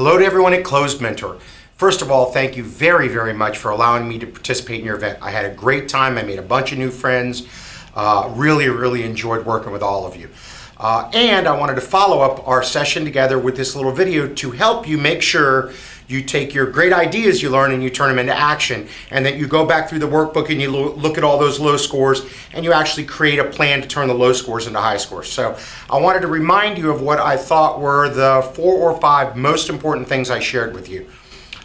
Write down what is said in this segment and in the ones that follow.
Hello to everyone at Closed Mentor. First of all, thank you very, very much for allowing me to participate in your event. I had a great time. I made a bunch of new friends. Really enjoyed working with all of you. And I wanted to follow up our session together with this little video to help you make sure you take your great ideas you learn and you turn them into action, and that you go back through the workbook and you look at all those low scores and you actually create a plan to turn the low scores into high scores. So I wanted to remind you of what I thought were the 4 or 5 most important things I shared with you.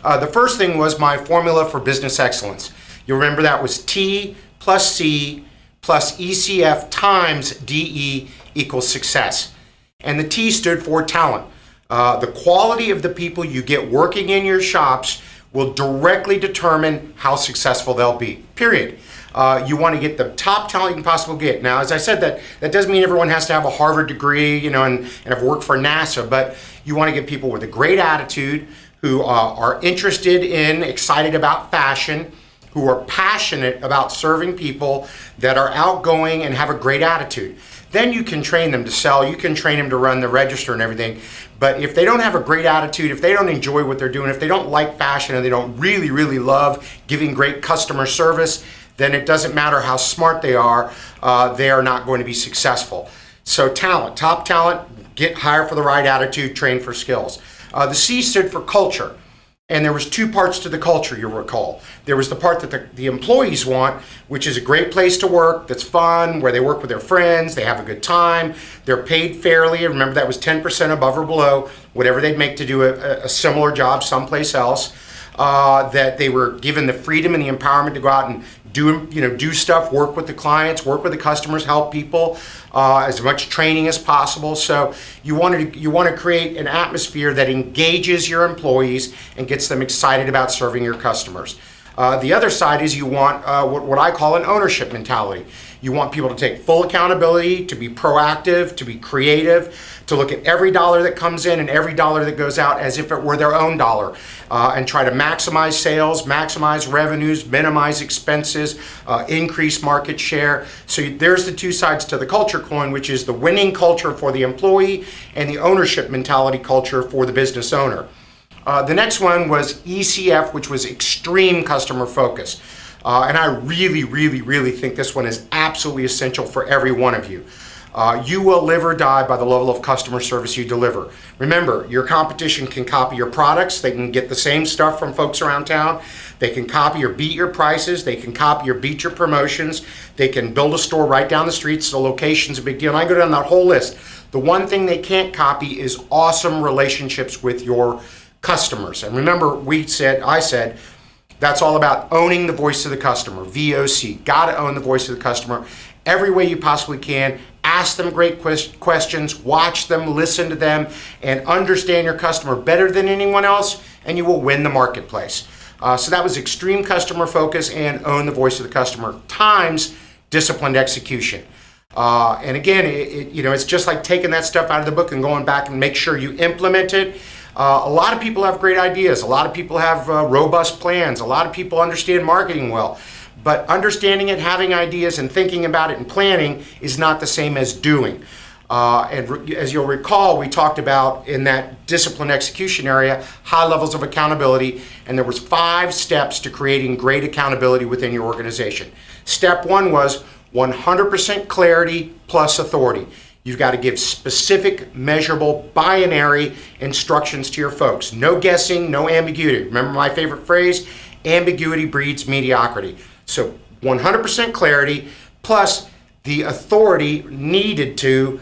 The first thing was my formula for business excellence. You remember that was T plus C plus ECF times DE equals success. And the T stood for talent. The quality of the people you get working in your shops will directly determine how successful they'll be, period. You want to get the top talent you can possibly get. Now, as I said, that doesn't mean everyone has to have a Harvard degree, and have worked for NASA, but you want to get people with a great attitude, who are interested in, excited about fashion, who are passionate about serving people, that are outgoing and have a great attitude. Then you can train them to sell, you can train them to run the register and everything. But if they don't have a great attitude, if they don't enjoy what they're doing, if they don't like fashion and they don't really love giving great customer service, then it doesn't matter how smart they are not going to be successful. So talent, top talent, hire for the right attitude, train for skills. The C stood for culture. And there was 2 parts to the culture, you'll recall. There was the part that the employees want, which is a great place to work, that's fun, where they work with their friends, they have a good time, they're paid fairly. Remember, that was 10% above or below whatever they'd make to do a similar job someplace else. That they were given the freedom and the empowerment to go out and do stuff, work with the clients, work with the customers, help people, as much training as possible. So you want to create an atmosphere that engages your employees and gets them excited about serving your customers. The other side is you want what I call an ownership mentality. You want people to take full accountability, to be proactive, to be creative, to look at every dollar that comes in and every dollar that goes out as if it were their own dollar, and try to maximize sales, maximize revenues, minimize expenses, increase market share. So there's the 2 sides to the culture coin, which is the winning culture for the employee and the ownership mentality culture for the business owner. The next one was ECF, which was extreme customer focus. And I really think this one is absolutely essential for every one of you. You will live or die by the level of customer service you deliver. Remember, your competition can copy your products. They can get the same stuff from folks around town. They can copy or beat your prices. They can copy or beat your promotions. They can build a store right down the street, so location's a big deal. And I go down that whole list. The one thing they can't copy is awesome relationships with your customers. And remember, I said, that's all about owning the voice of the customer, VOC. Got to own the voice of the customer every way you possibly can. Ask them great questions, watch them, listen to them, and understand your customer better than anyone else, and you will win the marketplace. So that was extreme customer focus and own the voice of the customer times disciplined execution. And again, it's just like taking that stuff out of the book and going back and make sure you implement it. A lot of people have great ideas. A lot of people have robust plans. A lot of people understand marketing well. But understanding it, having ideas, and thinking about it and planning is not the same as doing. As you'll recall, we talked about in that discipline execution area, high levels of accountability, and there was 5 steps to creating great accountability within your organization. Step 1 was 100% clarity plus authority. You've got to give specific, measurable, binary instructions to your folks. No guessing, no ambiguity. Remember my favorite phrase? Ambiguity breeds mediocrity. So 100% clarity plus the authority needed to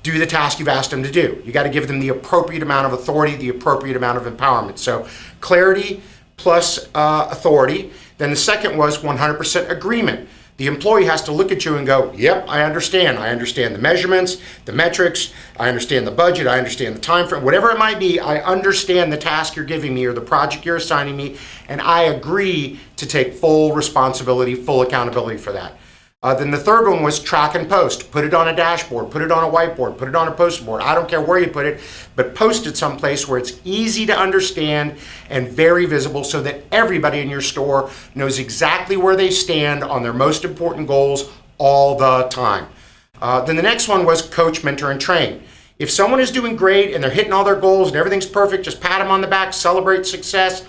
do the task you've asked them to do. You got to give them the appropriate amount of authority, the appropriate amount of empowerment. So clarity plus authority. Then the second was 100% agreement. The employee has to look at you and go, yep, I understand. I understand the measurements, the metrics, I understand the budget, I understand the time frame, whatever it might be, I understand the task you're giving me or the project you're assigning me, and I agree to take full responsibility, full accountability for that. Then the third one was track and post. Put it on a dashboard, put it on a whiteboard, put it on a poster board. I don't care where you put it, but post it someplace where it's easy to understand and very visible so that everybody in your store knows exactly where they stand on their most important goals all the time. Then the next one was coach, mentor, and train. If someone is doing great and they're hitting all their goals and everything's perfect, just pat them on the back, celebrate success,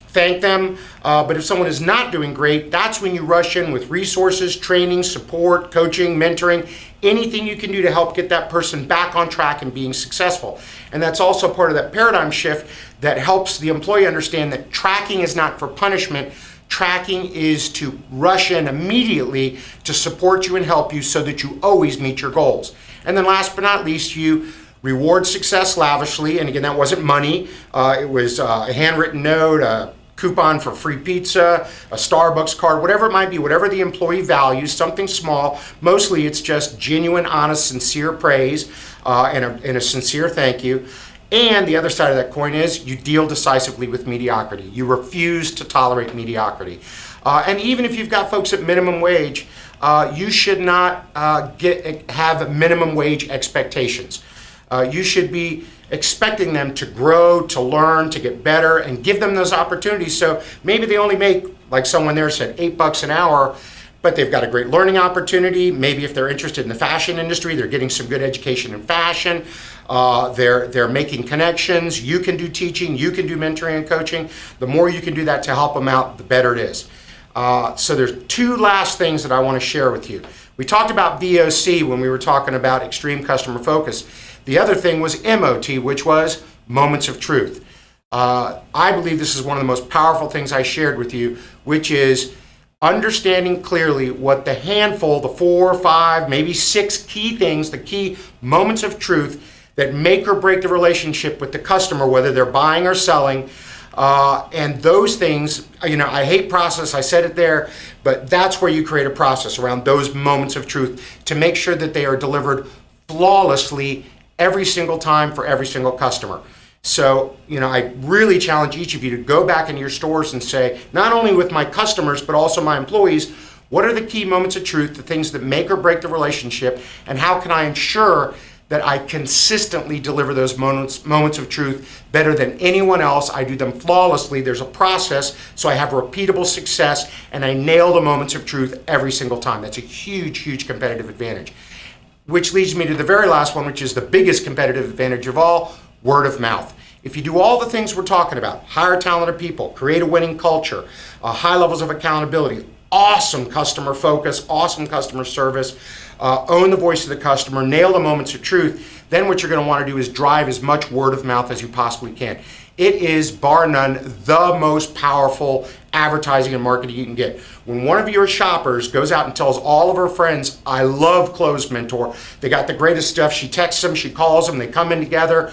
thank them. But if someone is not doing great, that's when you rush in with resources, training, support, coaching, mentoring, anything you can do to help get that person back on track and being successful. And that's also part of that paradigm shift that helps the employee understand that tracking is not for punishment. Tracking is to rush in immediately to support you and help you so that you always meet your goals. And then last but not least, you reward success lavishly. And again, that wasn't money. It was a handwritten note, a coupon for free pizza, a Starbucks card, whatever it might be, whatever the employee values, something small. Mostly it's just genuine, honest, sincere praise and a sincere thank you. And the other side of that coin is you deal decisively with mediocrity. You refuse to tolerate mediocrity. And even if you've got folks at minimum wage, you should not have minimum wage expectations. You should be expecting them to grow, to learn, to get better, and give them those opportunities. So maybe they only make, like someone there said, $8 an hour, but they've got a great learning opportunity. Maybe if they're interested in the fashion industry, they're getting some good education in fashion. They're making connections. You can do teaching, you can do mentoring and coaching. The more you can do that to help them out, the better it is. So there's two last things that I want to share with you. We talked about VOC when we were talking about extreme customer focus. The other thing was MOT, which was moments of truth. I believe this is one of the most powerful things I shared with you, which is understanding clearly what the handful, the 4 or 5, maybe 6 key things, the key moments of truth that make or break the relationship with the customer, whether they're buying or selling. And those things, I hate process, I said it there, but that's where you create a process around those moments of truth to make sure that they are delivered flawlessly every single time for every single customer. So, I really challenge each of you to go back into your stores and say, not only with my customers, but also my employees, what are the key moments of truth, the things that make or break the relationship, and how can I ensure that I consistently deliver those moments of truth better than anyone else. I do them flawlessly. There's a process, so I have repeatable success, and I nail the moments of truth every single time. That's a huge, huge competitive advantage. Which leads me to the very last one, which is the biggest competitive advantage of all, word of mouth. If you do all the things we're talking about, hire talented people, create a winning culture, high levels of accountability, awesome customer focus, awesome customer service, own the voice of the customer, nail the moments of truth, then what you're going to want to do is drive as much word of mouth as you possibly can. It is, bar none, the most powerful advertising and marketing you can get. When one of your shoppers goes out and tells all of her friends, I love Close Mentor, they got the greatest stuff, she texts them, she calls them, they come in together,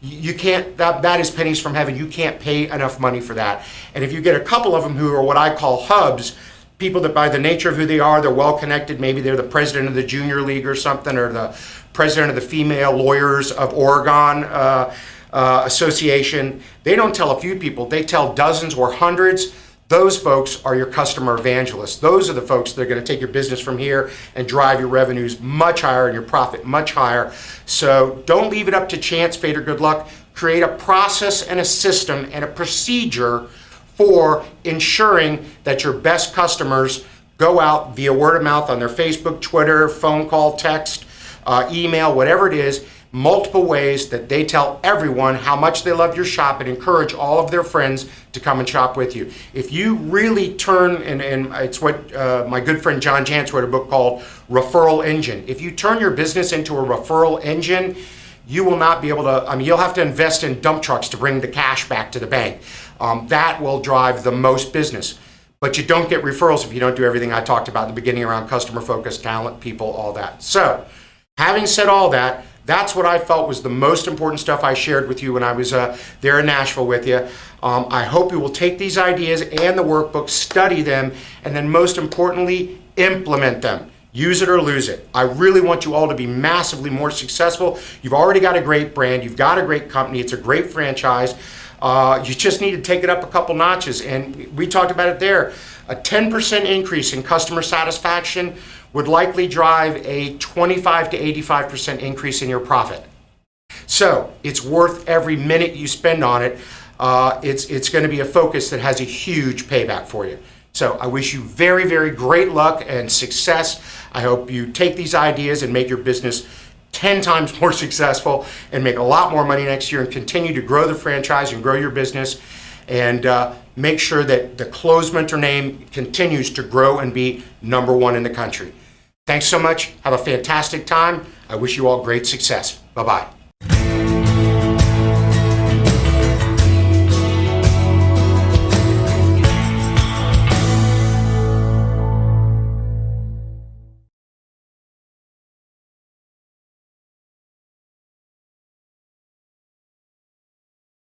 you can't, that is pennies from heaven. You can't pay enough money for that. And if you get a couple of them who are what I call hubs, people that by the nature of who they are, they're well connected, maybe they're the president of the junior league or something, or the president of the Female Lawyers of Oregon Association. They don't tell a few people, they tell dozens or hundreds. Those folks are your customer evangelists. Those are the folks that are going to take your business from here and drive your revenues much higher and your profit much higher. So don't leave it up to chance, fate, or good luck. Create a process and a system and a procedure for ensuring that your best customers go out via word of mouth on their Facebook, Twitter, phone call, text, email, whatever it is, multiple ways that they tell everyone how much they love your shop and encourage all of their friends to come and shop with you. If you really turn, and it's what my good friend John Jantz wrote a book called Referral Engine. If you turn your business into a referral engine, you will not be able to, you'll have to invest in dump trucks to bring the cash back to the bank. That will drive the most business. But you don't get referrals if you don't do everything I talked about in the beginning around customer focus, talent, people, all that. So, having said all that, that's what I felt was the most important stuff I shared with you when I was there in Nashville with you. I hope you will take these ideas and the workbook, study them, and then most importantly, implement them. Use it or lose it. I really want you all to be massively more successful. You've already got a great brand. You've got a great company. It's a great franchise. You just need to take it up a couple notches. And we talked about it there. A 10% increase in customer satisfaction would likely drive a 25 to 85% increase in your profit. So it's worth every minute you spend on it. It's going to be a focus that has a huge payback for you. So I wish you very, very great luck and success. I hope you take these ideas and make your business 10 times more successful and make a lot more money next year and continue to grow the franchise and grow your business and make sure that the Close Mentor name continues to grow and be #1 in the country. Thanks so much. Have a fantastic time. I wish you all great success. Bye-bye.